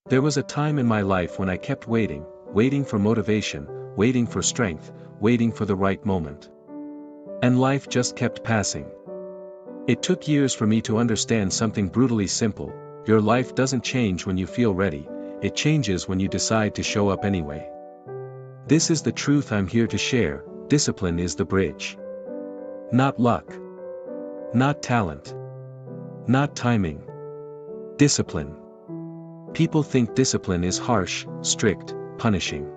There was a time in my life when I kept waiting, waiting for motivation, waiting for strength, waiting for the right moment. And life just kept passing. It took years for me to understand something brutally simple: your life doesn't change when you feel ready, it changes when you decide to show up anyway. This is the truth I'm here to share: discipline is the bridge. Not luck. Not talent. Not timing. Discipline. People think discipline is harsh, strict, punishing.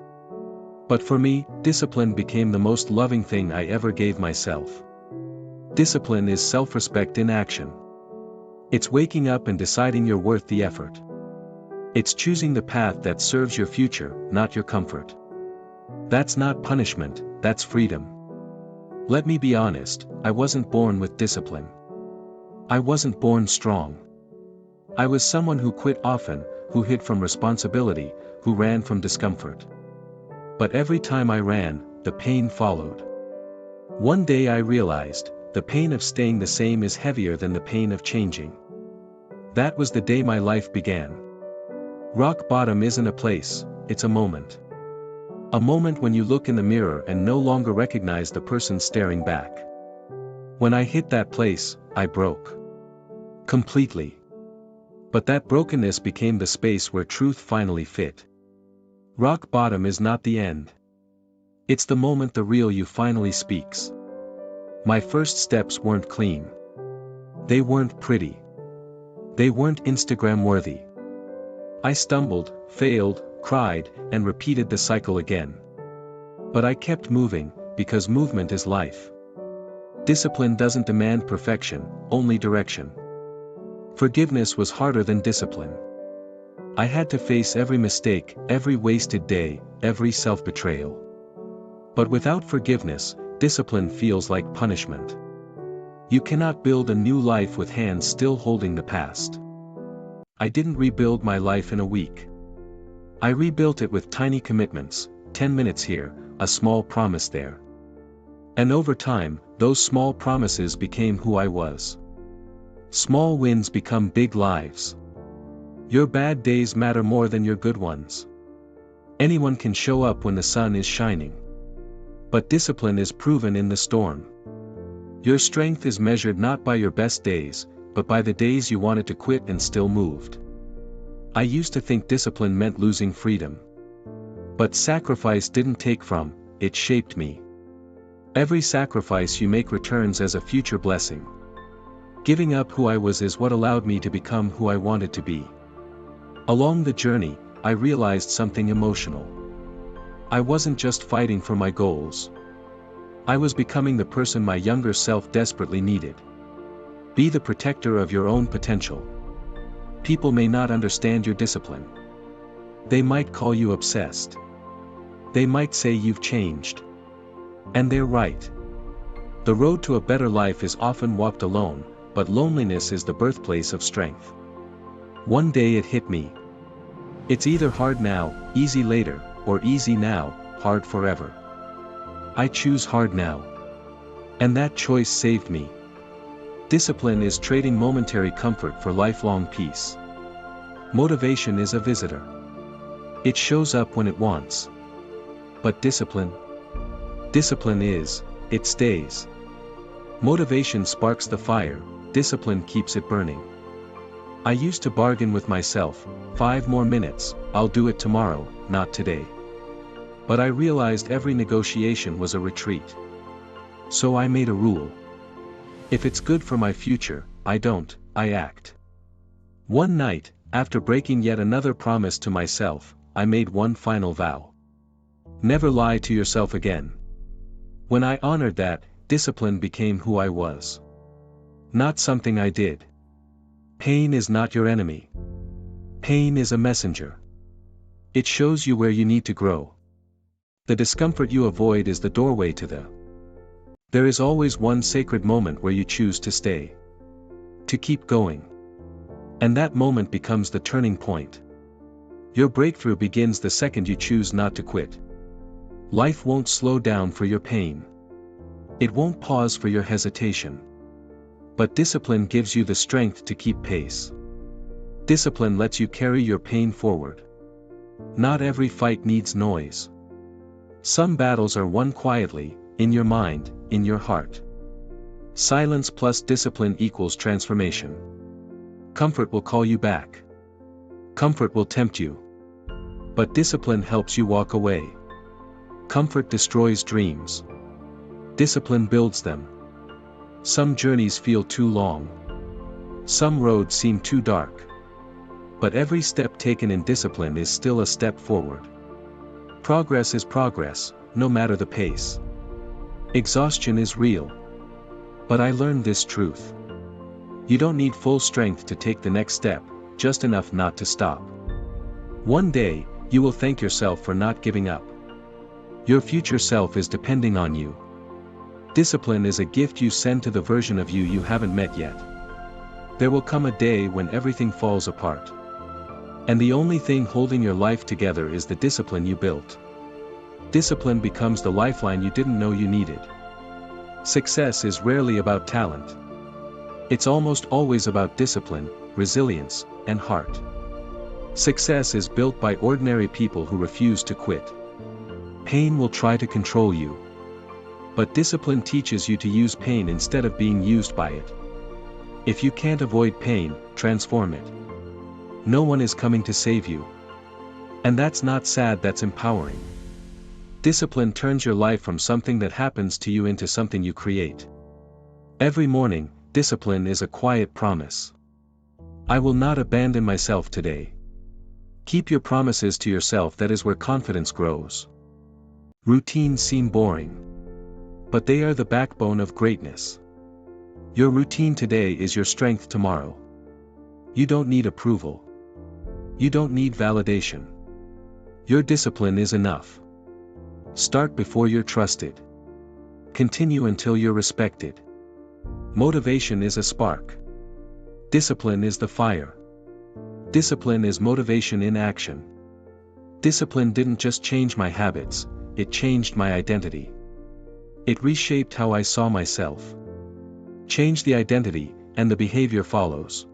But for me, discipline became the most loving thing I ever gave myself. Discipline is self-respect in action. It's waking up and deciding you're worth the effort. It's choosing the path that serves your future, not your comfort. That's not punishment, that's freedom. Let me be honest, I wasn't born with discipline. I wasn't born strong. I was someone who quit often, who hid from responsibility, who ran from discomfort. But every time I ran, the pain followed. One day I realized, the pain of staying the same is heavier than the pain of changing. That was the day my life began. Rock bottom isn't a place, it's a moment. A moment when you look in the mirror and no longer recognize the person staring back. When I hit that place, I broke. Completely. But that brokenness became the space where truth finally fit. Rock bottom is not the end. It's the moment the real you finally speaks. My first steps weren't clean. They weren't pretty. They weren't Instagram worthy. I stumbled, failed, cried, and repeated the cycle again. But I kept moving, because movement is life. Discipline doesn't demand perfection, only direction. Forgiveness was harder than discipline. I had to face every mistake, every wasted day, every self-betrayal. But without forgiveness, discipline feels like punishment. You cannot build a new life with hands still holding the past. I didn't rebuild my life in a week. I rebuilt it with tiny commitments, 10 minutes here, a small promise there. And over time, those small promises became who I was. Small wins become big lives. Your bad days matter more than your good ones. Anyone can show up when the sun is shining. But discipline is proven in the storm. Your strength is measured not by your best days, but by the days you wanted to quit and still moved. I used to think discipline meant losing freedom. But sacrifice didn't take from, it shaped me. Every sacrifice you make returns as a future blessing. Giving up who I was is what allowed me to become who I wanted to be. Along the journey, I realized something emotional. I wasn't just fighting for my goals. I was becoming the person my younger self desperately needed. Be the protector of your own potential. People may not understand your discipline. They might call you obsessed. They might say you've changed. And they're right. The road to a better life is often walked alone, but loneliness is the birthplace of strength. One day it hit me. It's either hard now, easy later, or easy now, hard forever. I choose hard now. And that choice saved me. Discipline is trading momentary comfort for lifelong peace. Motivation is a visitor. It shows up when it wants. But discipline? Discipline is, it stays. Motivation sparks the fire, discipline keeps it burning. I used to bargain with myself, 5 more minutes, I'll do it tomorrow, not today. But I realized every negotiation was a retreat. So I made a rule. If it's good for my future, I act. One night, after breaking yet another promise to myself, I made one final vow. Never lie to yourself again. When I honored that, discipline became who I was. Not something I did. Pain is not your enemy. Pain is a messenger. It shows you where you need to grow. The discomfort you avoid is the doorway to the. There is always one sacred moment where you choose to stay. To keep going. And that moment becomes the turning point. Your breakthrough begins the second you choose not to quit. Life won't slow down for your pain. It won't pause for your hesitation. But discipline gives you the strength to keep pace. Discipline lets you carry your pain forward. Not every fight needs noise. Some battles are won quietly, in your mind, in your heart. Silence plus discipline equals transformation. Comfort will call you back. Comfort will tempt you. But discipline helps you walk away. Comfort destroys dreams. Discipline builds them. Some journeys feel too long. Some roads seem too dark. But every step taken in discipline is still a step forward. Progress is progress, no matter the pace. Exhaustion is real. But I learned this truth. You don't need full strength to take the next step, just enough not to stop. One day, you will thank yourself for not giving up. Your future self is depending on you. Discipline is a gift you send to the version of you haven't met yet. There will come a day when everything falls apart. And the only thing holding your life together is the discipline you built. Discipline becomes the lifeline you didn't know you needed. Success is rarely about talent. It's almost always about discipline, resilience, and heart. Success is built by ordinary people who refuse to quit. Pain will try to control you. But discipline teaches you to use pain instead of being used by it. If you can't avoid pain, transform it. No one is coming to save you. And that's not sad, that's empowering. Discipline turns your life from something that happens to you into something you create. Every morning, discipline is a quiet promise. I will not abandon myself today. Keep your promises to yourself, that is where confidence grows. Routines seem boring. But they are the backbone of greatness. Your routine today is your strength tomorrow. You don't need approval. You don't need validation. Your discipline is enough. Start before you're trusted. Continue until you're respected. Motivation is a spark. Discipline is the fire. Discipline is motivation in action. Discipline didn't just change my habits, it changed my identity. It reshaped how I saw myself. Change the identity, and the behavior follows.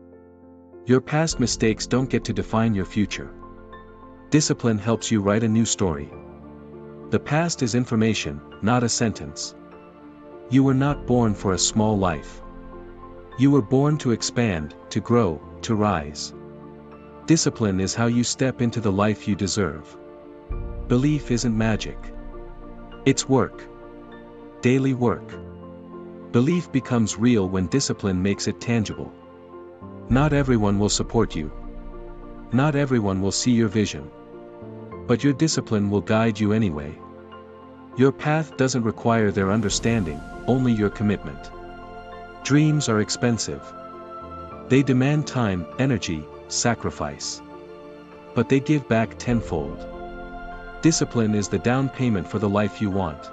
Your past mistakes don't get to define your future. Discipline helps you write a new story. The past is information, not a sentence. You were not born for a small life. You were born to expand, to grow, to rise. Discipline is how you step into the life you deserve. Belief isn't magic. It's work. Daily work. Belief becomes real when discipline makes it tangible. Not everyone will support you. Not everyone will see your vision. But your discipline will guide you anyway. Your path doesn't require their understanding, only your commitment. Dreams are expensive. They demand time, energy, sacrifice. But they give back tenfold. Discipline is the down payment for the life you want.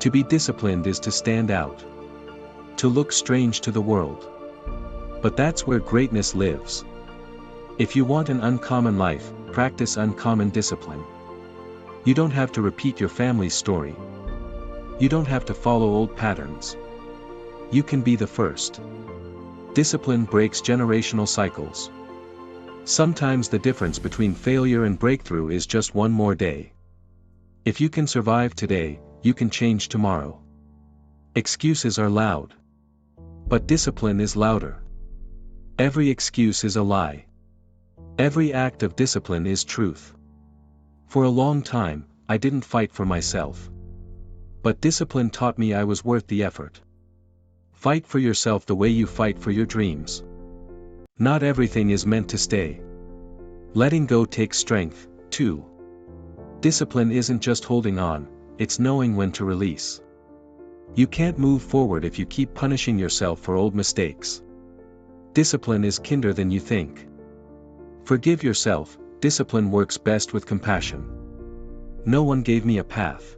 To be disciplined is to stand out. To look strange to the world. But that's where greatness lives. If you want an uncommon life, practice uncommon discipline. You don't have to repeat your family's story. You don't have to follow old patterns. You can be the first. Discipline breaks generational cycles. Sometimes the difference between failure and breakthrough is just one more day. If you can survive today, you can change tomorrow. Excuses are loud. But discipline is louder. Every excuse is a lie. Every act of discipline is truth. For a long time, I didn't fight for myself. But discipline taught me I was worth the effort. Fight for yourself the way you fight for your dreams. Not everything is meant to stay. Letting go takes strength, too. Discipline isn't just holding on, it's knowing when to release. You can't move forward if you keep punishing yourself for old mistakes. Discipline is kinder than you think. Forgive yourself, discipline works best with compassion. No one gave me a path.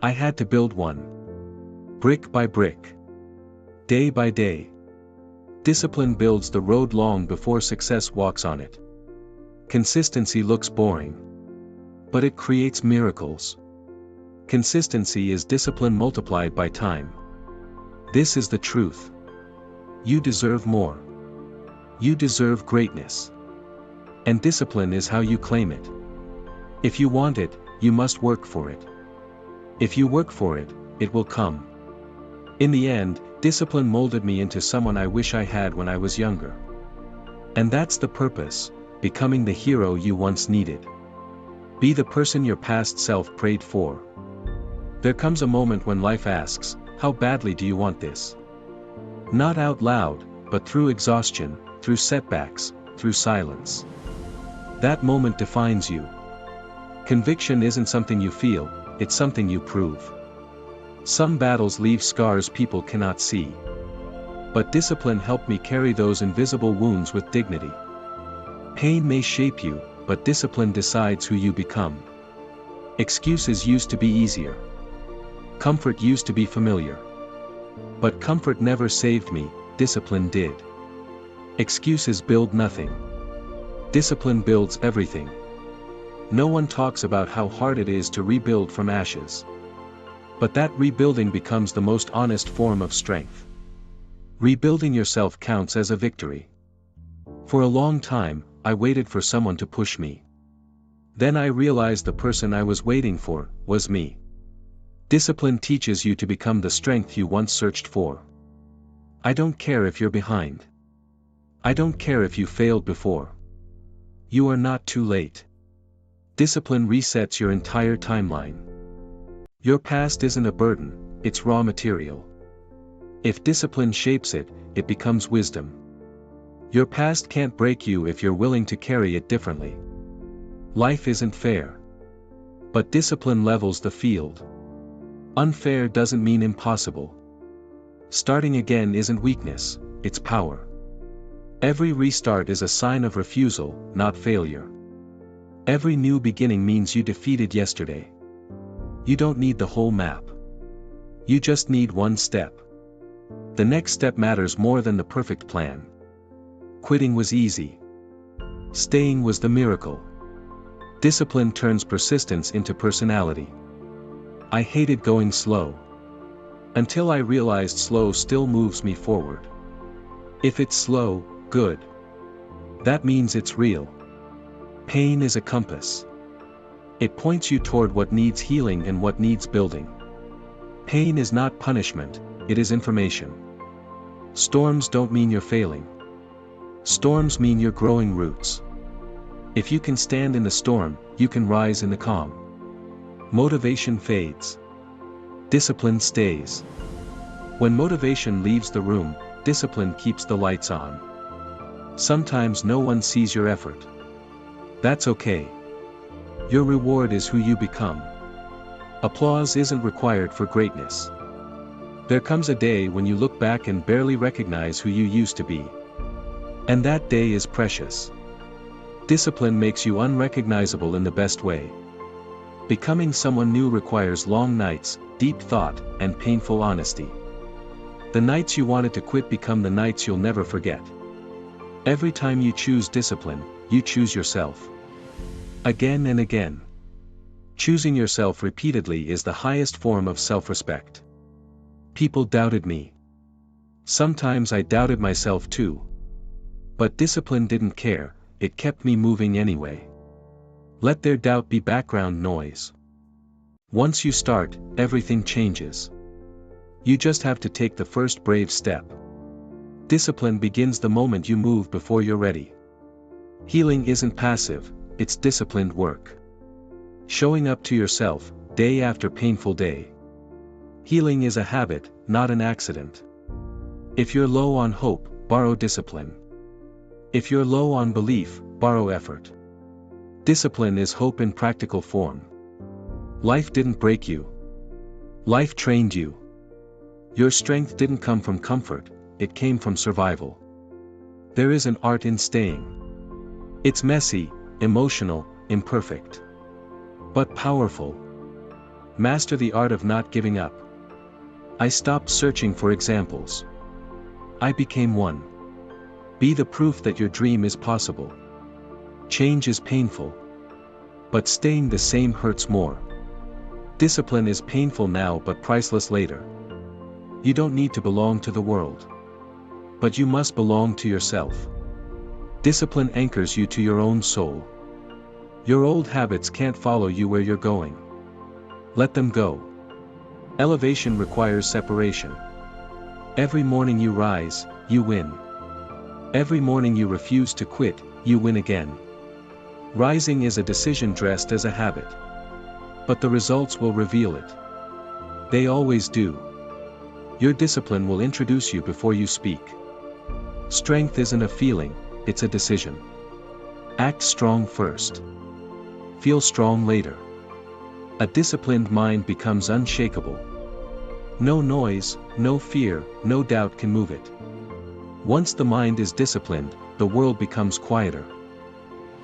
I had to build one. Brick by brick. Day by day. Discipline builds the road long before success walks on it. Consistency looks boring. But it creates miracles. Consistency is discipline multiplied by time. This is the truth. You deserve more. You deserve greatness. And discipline is how you claim it. If you want it, you must work for it. If you work for it, it will come. In the end, discipline molded me into someone I wish I had when I was younger. And that's the purpose, becoming the hero you once needed. Be the person your past self prayed for. There comes a moment when life asks, how badly do you want this? Not out loud, but through exhaustion, through setbacks, through silence. That moment defines you. Conviction isn't something you feel, it's something you prove. Some battles leave scars people cannot see. But discipline helped me carry those invisible wounds with dignity. Pain may shape you, but discipline decides who you become. Excuses used to be easier. Comfort used to be familiar. But comfort never saved me, discipline did. Excuses build nothing. Discipline builds everything. No one talks about how hard it is to rebuild from ashes. But that rebuilding becomes the most honest form of strength. Rebuilding yourself counts as a victory. For a long time, I waited for someone to push me. Then I realized the person I was waiting for was me. Discipline teaches you to become the strength you once searched for. I don't care if you're behind. I don't care if you failed before. You are not too late. Discipline resets your entire timeline. Your past isn't a burden, it's raw material. If discipline shapes it, it becomes wisdom. Your past can't break you if you're willing to carry it differently. Life isn't fair. But discipline levels the field. Unfair doesn't mean impossible. Starting again isn't weakness, it's power. Every restart is a sign of refusal, not failure. Every new beginning means you defeated yesterday. You don't need the whole map. You just need one step. The next step matters more than the perfect plan. Quitting was easy. Staying was the miracle. Discipline turns persistence into personality. I hated going slow. Until I realized slow still moves me forward. If it's slow, good. That means it's real. Pain is a compass. It points you toward what needs healing and what needs building. Pain is not punishment, it is information. Storms don't mean you're failing. Storms mean you're growing roots. If you can stand in the storm, you can rise in the calm. Motivation fades. Discipline stays. When motivation leaves the room, discipline keeps the lights on. Sometimes no one sees your effort. That's okay. Your reward is who you become. Applause isn't required for greatness. There comes a day when you look back and barely recognize who you used to be. And that day is precious. Discipline makes you unrecognizable in the best way. Becoming someone new requires long nights, deep thought, and painful honesty. The nights you wanted to quit become the nights you'll never forget. Every time you choose discipline, you choose yourself. Again and again. Choosing yourself repeatedly is the highest form of self-respect. People doubted me. Sometimes I doubted myself too. But discipline didn't care, it kept me moving anyway. Let their doubt be background noise. Once you start, everything changes. You just have to take the first brave step. Discipline begins the moment you move before you're ready. Healing isn't passive, it's disciplined work. Showing up to yourself, day after painful day. Healing is a habit, not an accident. If you're low on hope, borrow discipline. If you're low on belief, borrow effort. Discipline is hope in practical form. Life didn't break you. Life trained you. Your strength didn't come from comfort, it came from survival. There is an art in staying. It's messy, emotional, imperfect. But powerful. Master the art of not giving up. I stopped searching for examples. I became one. Be the proof that your dream is possible. Change is painful. But staying the same hurts more. Discipline is painful now but priceless later. You don't need to belong to the world. But you must belong to yourself. Discipline anchors you to your own soul. Your old habits can't follow you where you're going. Let them go. Elevation requires separation. Every morning you rise, you win. Every morning you refuse to quit, you win again. Rising is a decision dressed as a habit. But the results will reveal it. They always do. Your discipline will introduce you before you speak. Strength isn't a feeling, it's a decision. Act strong first. Feel strong later. A disciplined mind becomes unshakable. No noise, no fear, no doubt can move it. Once the mind is disciplined, the world becomes quieter.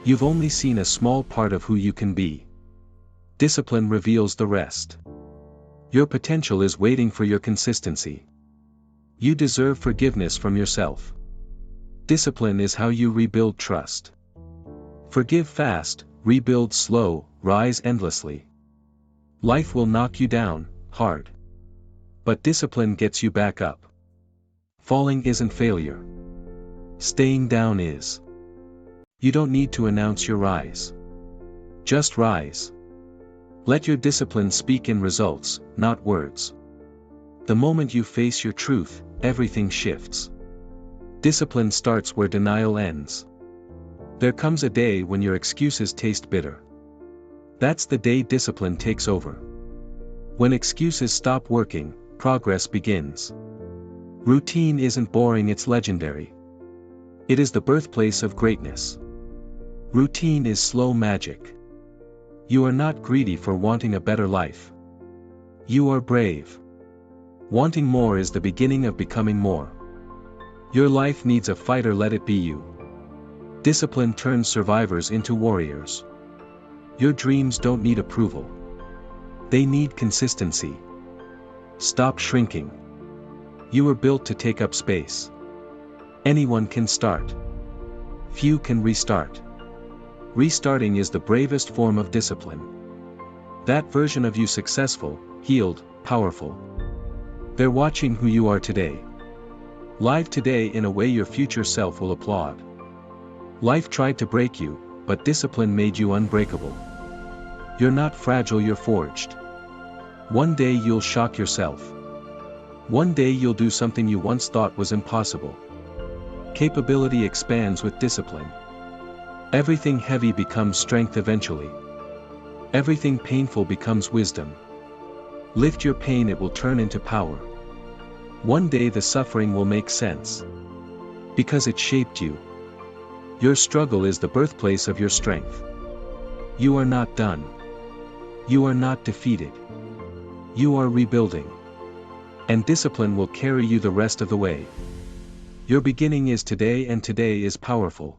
You've only seen a small part of who you can be. Discipline reveals the rest. Your potential is waiting for your consistency. You deserve forgiveness from yourself. Discipline is how you rebuild trust. Forgive fast, rebuild slow, rise endlessly. Life will knock you down, hard. But discipline gets you back up. Falling isn't failure. Staying down is. You don't need to announce your rise. Just rise. Let your discipline speak in results, not words. The moment you face your truth, everything shifts. Discipline starts where denial ends. There comes a day when your excuses taste bitter. That's the day discipline takes over. When excuses stop working, progress begins. Routine isn't boring, it's legendary. It is the birthplace of greatness. Routine is slow magic. You are not greedy for wanting a better life. You are brave. Wanting more is the beginning of becoming more. Your life needs a fighter, let it be you. Discipline turns survivors into warriors. Your dreams don't need approval. They need consistency. Stop shrinking. You were built to take up space. Anyone can start. Few can restart. Restarting is the bravest form of discipline. That version of you successful, healed, powerful. They're watching who you are today. Live today in a way your future self will applaud. Life tried to break you, but discipline made you unbreakable. You're not fragile, you're forged. One day you'll shock yourself. One day you'll do something you once thought was impossible. Capability expands with discipline. Everything heavy becomes strength eventually. Everything painful becomes wisdom. Lift your pain, it will turn into power. One day the suffering will make sense. Because it shaped you. Your struggle is the birthplace of your strength. You are not done. You are not defeated. You are rebuilding. And discipline will carry you the rest of the way. Your beginning is today, and today is powerful.